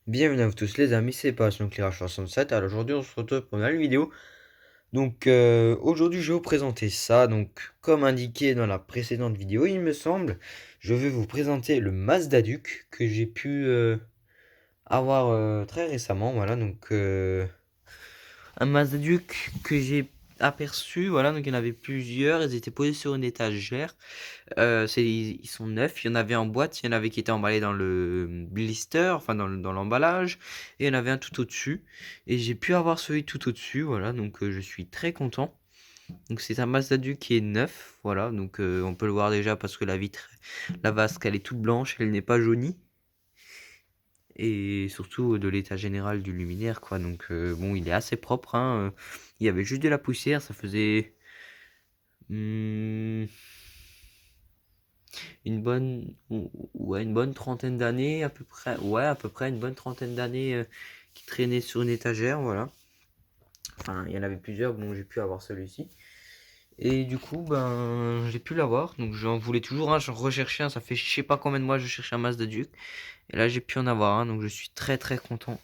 Bienvenue à vous tous les amis, c'est Passion Clairage 67. Alors aujourd'hui on se retrouve pour une nouvelle vidéo. Donc aujourd'hui je vais vous présenter ça. Donc comme indiqué dans la précédente vidéo, il me semble, je vais vous présenter le Mazda Duke que j'ai pu avoir très récemment. Voilà, donc un Mazda Duke que j'ai aperçu. Voilà, donc il y en avait plusieurs, ils étaient posés sur une étagère. Ils sont neufs. Il y en avait en boîte, il y en avait qui étaient emballés dans le blister, enfin dans l'emballage, et il y en avait un tout au-dessus. Et j'ai pu avoir celui tout au-dessus, voilà, donc je suis très content. Donc c'est un Mazda Duke qui est neuf, voilà, donc on peut le voir déjà parce que la vitre, la vasque, elle est toute blanche, elle n'est pas jaunie. Et surtout de l'état général du luminaire, quoi. Donc bon, il est assez propre, hein. Il y avait juste de la poussière, ça faisait hmm, une bonne trentaine d'années à peu près, ouais, à peu près une bonne trentaine d'années qui traînait sur une étagère, voilà. Enfin, il y en avait plusieurs, bon, j'ai pu avoir celui-ci. Et du coup, ben, j'ai pu l'avoir, donc j'en voulais toujours un, j'en recherchais un, ça fait je sais pas combien de mois que je cherchais un Mazda Duke. Et là, j'ai pu en avoir un, donc je suis très très content.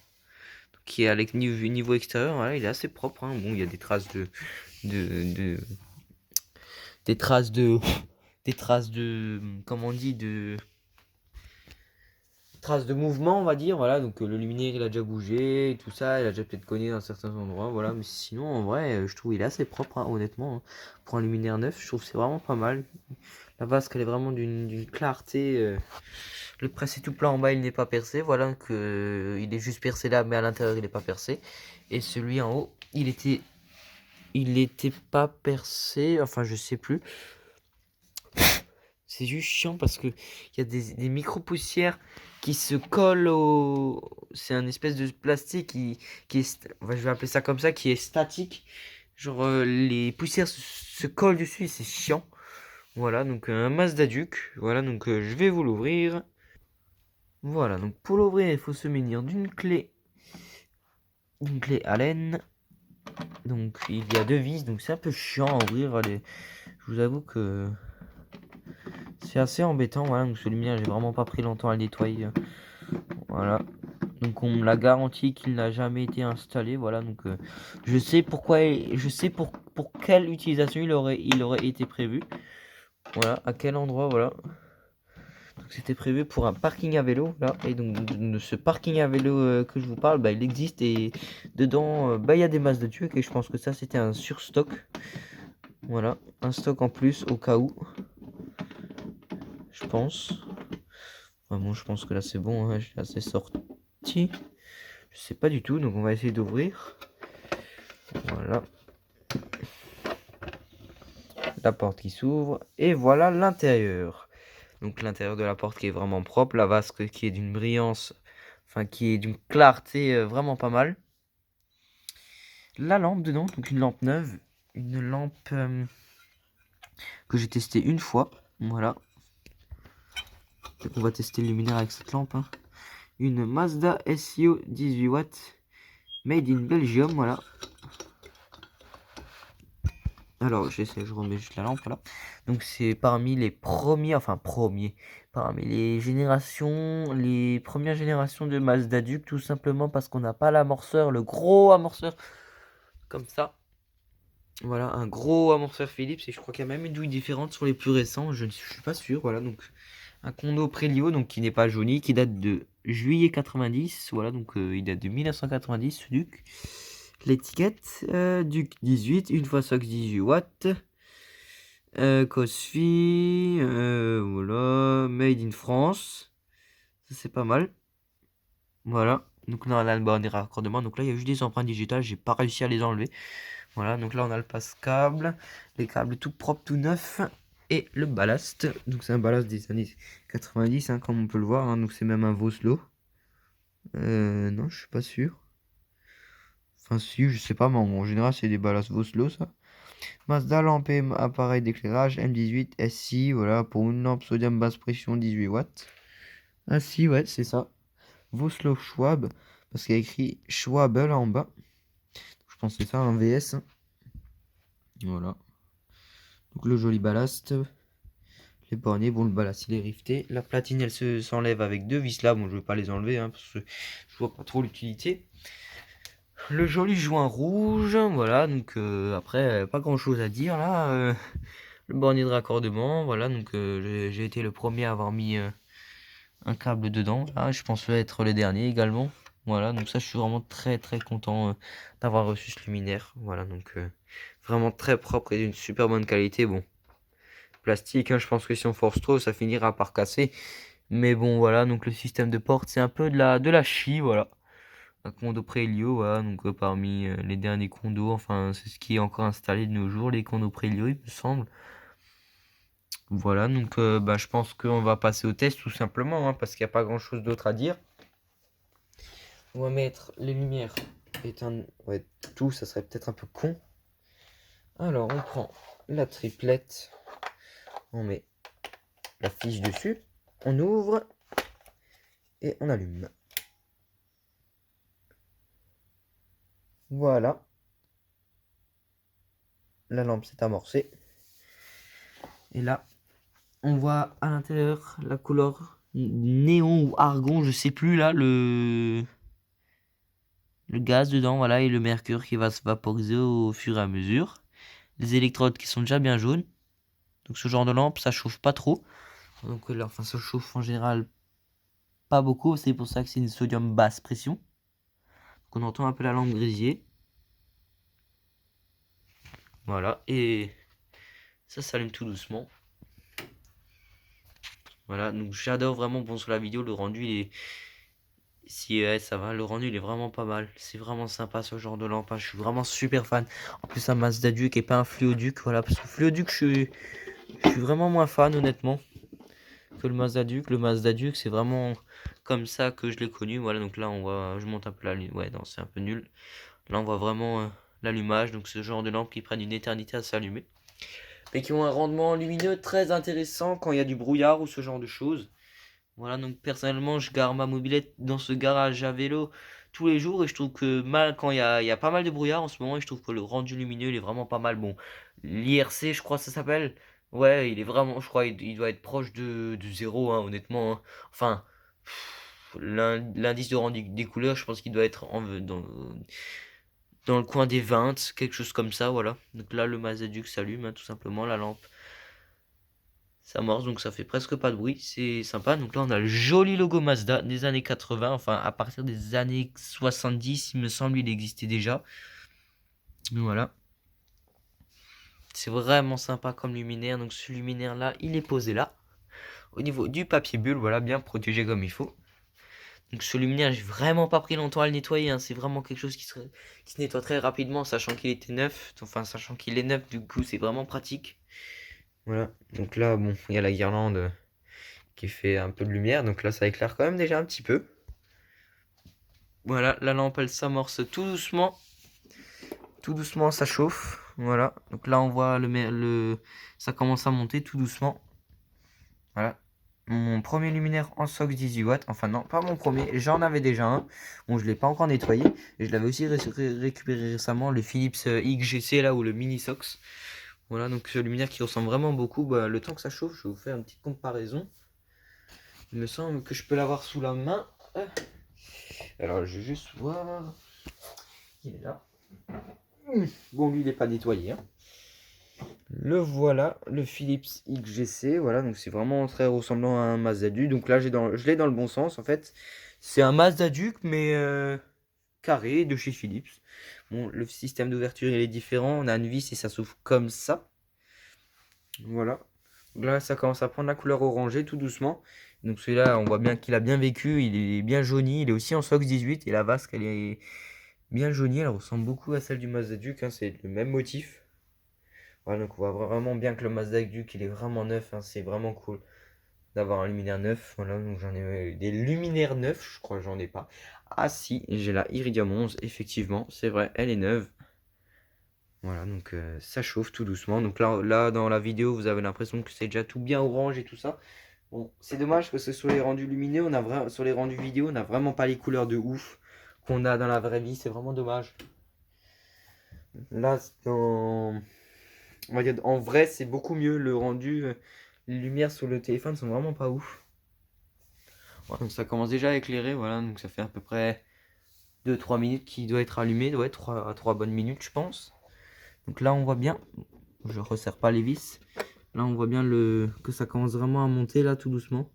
Qui est avec niveau extérieur, voilà, il est assez propre, hein. Bon, il y a des traces de, des traces de, des traces de, comment on dit, de traces de mouvement, on va dire, voilà, donc le luminaire il a déjà bougé, et tout ça, il a déjà peut-être cogné dans certains endroits, voilà, mais sinon en vrai, je trouve il est assez propre, hein, honnêtement, hein. Pour un luminaire neuf, je trouve que c'est vraiment pas mal. La vasque elle est vraiment d'une clarté, le pressé tout plat en bas il n'est pas percé, voilà, que il est juste percé là, mais à l'intérieur il n'est pas percé, et celui en haut, il était pas percé, enfin je sais plus. C'est juste chiant parce que il y a des micro-poussières qui se collent au. C'est un espèce de plastique qui est. Enfin, je vais appeler ça comme ça, qui est statique. Genre, les poussières se collent dessus et c'est chiant. Voilà, donc un Mazda Duke. Voilà, donc je vais vous l'ouvrir. Voilà, donc pour l'ouvrir, il faut se munir d'une clé Allen. Donc il y a deux vis, donc c'est un peu chiant à ouvrir. Je vous avoue que c'est assez embêtant. Voilà, donc ce luminaire, j'ai vraiment pas pris longtemps à le nettoyer. Voilà. Donc on me l'a garanti qu'il n'a jamais été installé. Voilà. Donc je sais pourquoi, je sais pour quelle utilisation il aurait été prévu. Voilà. À quel endroit. Voilà. Donc c'était prévu pour un parking à vélo là. Et donc de ce parking à vélo que je vous parle, bah, il existe et dedans, bah, il y a des masses de tuques et je pense que ça c'était un surstock. Voilà. Un stock en plus au cas où. Je pense. Bon, je pense que là c'est bon. Hein, j'ai assez sorti. Je sais pas du tout, donc on va essayer d'ouvrir. Voilà. La porte qui s'ouvre. Et voilà l'intérieur. Donc l'intérieur de la porte qui est vraiment propre. La vasque qui est d'une brillance, enfin qui est d'une clarté vraiment pas mal. La lampe dedans, donc une lampe neuve. Une lampe que j'ai testée une fois. Voilà. Donc on va tester le luminaire avec cette lampe. Hein. Une Mazda SEO 18 watts. Made in Belgium, voilà. Alors, je remets juste la lampe, voilà. Donc, c'est parmi les premiers, enfin, parmi les premières générations de Mazda Duke, tout simplement parce qu'on n'a pas l'amorceur, le gros amorceur, comme ça. Voilà, un gros amorceur Philips, et je crois qu'il y a même une douille différente sur les plus récents, je ne suis pas sûr, voilà. Donc, un Kondo Prelio, donc qui n'est pas jauni, qui date de juillet 90, voilà, donc il date de 1990, ce Duke. L'étiquette, Duc 18, une fois sox 18 watts. Cosfi, voilà, Made in France. Ça c'est pas mal. Voilà. Donc là on a le borne des raccordements. Donc là il y a juste des empreintes digitales, j'ai pas réussi à les enlever. Voilà, donc là on a le passe-câble, les câbles tout propres, tout neufs. Et le ballast. Donc c'est un ballast des années 90, hein, comme on peut le voir. Hein. Donc c'est même un Voslo. Non, je suis pas sûr. Enfin si, je sais pas, mais en général c'est des ballasts Voslo ça. Mazda lampe et appareil d'éclairage M18 SI, voilà, pour une lampe sodium basse pression 18 watts. Ah si, ouais, c'est ça. Voslov Schwab, parce qu'il y a écrit Schwabel en bas. Je pense que c'est ça, un VS. Voilà. Donc le joli ballast. les bornés, bon le ballast il est rifté. La platine elle s'enlève avec 2 vis là, bon je vais pas les enlever hein, parce que je vois pas trop l'utilité. Le joli joint rouge, voilà, donc après pas grand chose à dire là. Le bornier de raccordement, voilà, donc j'ai été le premier à avoir mis un câble dedans. Là, je pense être le dernier également. Voilà, donc ça je suis vraiment très très content d'avoir reçu ce luminaire. Voilà, donc vraiment très propre et d'une super bonne qualité. Bon, plastique, hein, je pense que si on force trop, ça finira par casser. Mais bon, voilà, donc le système de porte, c'est un peu de la chie, voilà. Un condo Prélio, voilà, donc parmi les derniers condos, enfin, c'est ce qui est encore installé de nos jours, les condos Prélio, il me semble. Voilà, donc bah, je pense qu'on va passer au test tout simplement, hein, parce qu'il n'y a pas grand chose d'autre à dire. On va mettre les lumières, éteindre, ouais, tout, ça serait peut-être un peu con. Alors, on prend la triplette, on met la fiche dessus, on ouvre et on allume. Voilà. La lampe s'est amorcée. Et là, on voit à l'intérieur la couleur néon ou argon, je sais plus là, le gaz dedans, voilà, et le mercure qui va se vaporiser au fur et à mesure. Les électrodes qui sont déjà bien jaunes. Donc ce genre de lampe, ça chauffe pas trop. Donc là, enfin, ça chauffe en général pas beaucoup. C'est pour ça que c'est une sodium basse pression. Donc on entend un peu la lampe grésiller. Voilà, et ça s'allume tout doucement. Voilà, donc j'adore vraiment, bon sur la vidéo, le rendu il est... Si ça va, le rendu il est vraiment pas mal. C'est vraiment sympa ce genre de lampe, hein. Je suis vraiment super fan. En plus un Mazda Duke et pas un Fluoduc, voilà, parce que Fluoduc je suis vraiment moins fan honnêtement que le Mazda Duke. Le Mazda Duke c'est vraiment comme ça que je l'ai connu. Voilà, donc là on voit, je monte un peu la lumière. Ouais, non, c'est un peu nul. Là on voit vraiment l'allumage, donc ce genre de lampes qui prennent une éternité à s'allumer. Mais qui ont un rendement lumineux très intéressant quand il y a du brouillard ou ce genre de choses. Voilà, donc personnellement, je gare ma mobilette dans ce garage à vélo tous les jours et je trouve que mal quand il y a pas mal de brouillard en ce moment et je trouve que le rendu lumineux il est vraiment pas mal. Bon, l'IRC, je crois que ça s'appelle. Ouais, il est vraiment, je crois, il doit être proche de zéro, hein, honnêtement, hein. Enfin, l'indice de rendu des couleurs, je pense qu'il doit être dans le coin des 20, quelque chose comme ça, voilà. Donc là, le Mazda s'allume, hein, tout simplement, la lampe s'amorce, donc ça fait presque pas de bruit, c'est sympa. Donc là, on a le joli logo Mazda des années 80, enfin à partir des années 70, il me semble, il existait déjà. Voilà. C'est vraiment sympa comme luminaire, donc ce luminaire là, il est posé là. Au niveau du papier bulle, voilà, bien protégé comme il faut. Donc ce luminaire, j'ai vraiment pas pris longtemps à le nettoyer, hein. C'est vraiment quelque chose qui se nettoie très rapidement, sachant qu'il était neuf. Enfin, sachant qu'il est neuf, du coup, c'est vraiment pratique. Voilà, donc là, bon, il y a la guirlande qui fait un peu de lumière, donc là, ça éclaire quand même déjà un petit peu. Voilà, la lampe, elle s'amorce tout doucement. Tout doucement, ça chauffe. Voilà, donc là, on voit ça commence à monter tout doucement. Voilà. Mon premier luminaire en SOX 18 watts. Enfin, non, pas mon premier. J'en avais déjà un. Bon, je ne l'ai pas encore nettoyé. Et je l'avais aussi récupéré récemment, le Philips XGC, là, ou le Mini SOX. Voilà, donc ce luminaire qui ressemble vraiment beaucoup. Bah, le temps que ça chauffe, je vais vous faire une petite comparaison. Il me semble que je peux l'avoir sous la main. Alors, je vais juste voir. Il est là. Bon, lui, il n'est pas nettoyé, hein. Le voilà, le Philips XGC, voilà, donc c'est vraiment très ressemblant à un Mazda Duke. Donc là, je l'ai dans le bon sens, en fait. C'est un Mazda Duke, mais carré de chez Philips. Bon, le système d'ouverture, il est différent. On a une vis et ça s'ouvre comme ça. Voilà. Donc là, ça commence à prendre la couleur orangée tout doucement. Donc celui-là, on voit bien qu'il a bien vécu. Il est bien jauni. Il est aussi en SOX 18. Et la vasque, elle est bien jaunie. Elle ressemble beaucoup à celle du Mazda Duke, hein. C'est le même motif. Voilà, donc on voit vraiment bien que le Mazda Duke, il est vraiment neuf, hein. C'est vraiment cool d'avoir un luminaire neuf. Voilà, donc j'en ai des luminaires neufs. Je crois que j'en ai pas. Ah si, j'ai la Iridium 11. Effectivement, c'est vrai, elle est neuve. Voilà, donc ça chauffe tout doucement. Donc là, dans la vidéo, vous avez l'impression que c'est déjà tout bien orange et tout ça. Bon, c'est dommage parce que sur les rendus lumineux, sur les rendus vidéo, on n'a vraiment pas les couleurs de ouf qu'on a dans la vraie vie. C'est vraiment dommage. Là, on va dire, en vrai, c'est beaucoup mieux le rendu. les lumières sur le téléphone sont vraiment pas ouf. Voilà, donc ça commence déjà à éclairer, voilà, donc ça fait à peu près 2-3 minutes qu'il doit être allumé, doit être 3 bonnes minutes je pense. Donc là on voit bien, je resserre pas les vis, là on voit bien que ça commence vraiment à monter là tout doucement.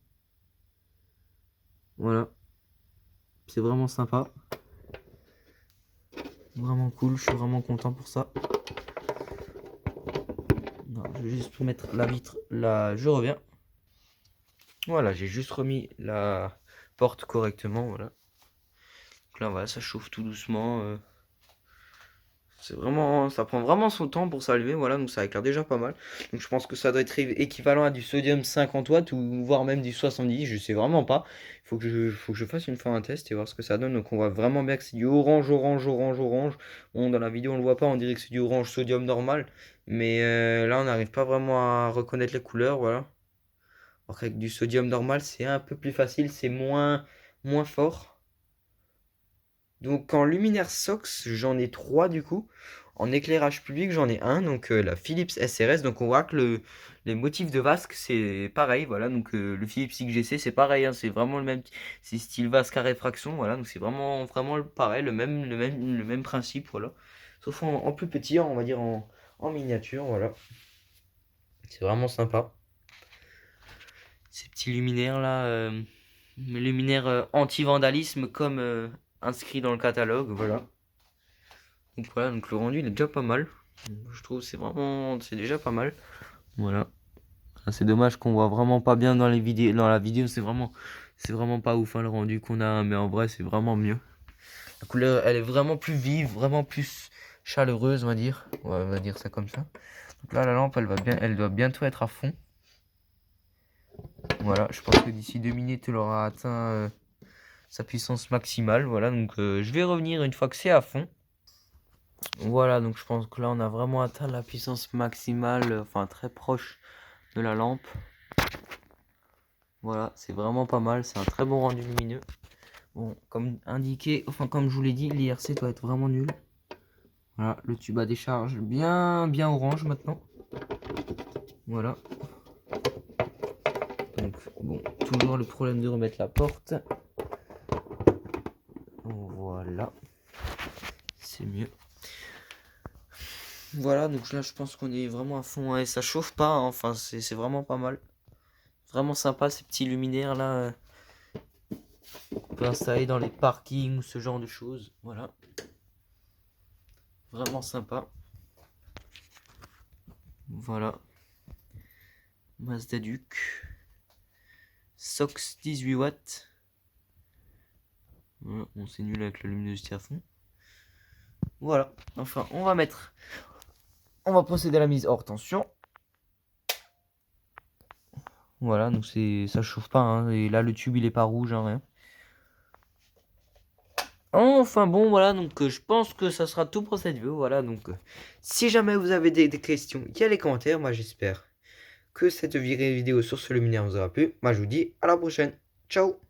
Voilà, c'est vraiment sympa, vraiment cool, je suis vraiment content pour ça. Non, je vais juste mettre la vitre, là je reviens. Voilà, j'ai juste remis la porte correctement, voilà. Donc là voilà, ça chauffe tout doucement. C'est vraiment, ça prend vraiment son temps pour s'allumer, voilà, donc ça éclaire déjà pas mal. Donc je pense que ça doit être équivalent à du sodium 50 watts ou voire même du 70, je sais vraiment pas. Faut que je fasse une fois un test et voir ce que ça donne. Donc on voit vraiment bien que c'est du orange, orange, orange, orange. Bon, dans la vidéo on le voit pas, on dirait que c'est du orange sodium normal, mais là on n'arrive pas vraiment à reconnaître les couleurs, voilà. Alors qu'avec du sodium normal c'est un peu plus facile, c'est moins fort. Donc en luminaire SOX, j'en ai 3 du coup. En éclairage public, j'en ai un, donc la Philips SRS. Donc on voit que les motifs de vasque, c'est pareil. Voilà, donc le Philips XGC, c'est pareil. Hein, c'est vraiment le même. C'est style vasque à réfraction. Voilà, donc c'est vraiment pareil, le même principe. Voilà. Sauf en plus petit, on va dire en miniature. Voilà. C'est vraiment sympa. Ces petits luminaires là. Luminaires anti-vandalisme comme inscrit dans le catalogue. Voilà. Donc voilà, donc le rendu il est déjà pas mal. Je trouve c'est déjà pas mal. Voilà. Ah, c'est dommage qu'on voit vraiment pas bien dans les vidéos. Dans la vidéo, c'est vraiment pas ouf hein, le rendu qu'on a, hein, mais en vrai c'est vraiment mieux. La couleur elle est vraiment plus vive, vraiment plus chaleureuse, on va dire. Ouais, on va dire ça comme ça. Donc là la lampe elle doit bientôt être à fond. Voilà, je pense que d'ici 2 minutes elle aura atteint sa puissance maximale. Voilà, donc je vais revenir une fois que c'est à fond. Voilà, donc je pense que là on a vraiment atteint la puissance maximale, enfin très proche de la lampe. Voilà, c'est vraiment pas mal, c'est un très bon rendu lumineux. Bon, comme indiqué, enfin comme je vous l'ai dit, l'IRC doit être vraiment nul. Voilà, le tube à décharge bien orange maintenant. Voilà. Donc bon, toujours le problème de remettre la porte. Voilà, c'est mieux. Voilà, donc là je pense qu'on est vraiment à fond hein, et ça chauffe pas, hein, enfin c'est vraiment pas mal. Vraiment sympa ces petits luminaires là qu'on peut installer dans les parkings ou ce genre de choses. Voilà. Vraiment sympa. Voilà. Mazda Duke. SOX 18 watts. Voilà, bon c'est nul avec la luminosité à fond. Voilà. Enfin, on va procéder à la mise hors tension. Voilà, donc ça chauffe pas, hein, et là le tube il est pas rouge, hein, rien. Enfin bon, voilà, donc je pense que ça sera tout pour cette vidéo, voilà, donc si jamais vous avez des questions, il y a les commentaires, moi j'espère que cette vidéo sur ce luminaire vous aura plu. Moi je vous dis à la prochaine, ciao.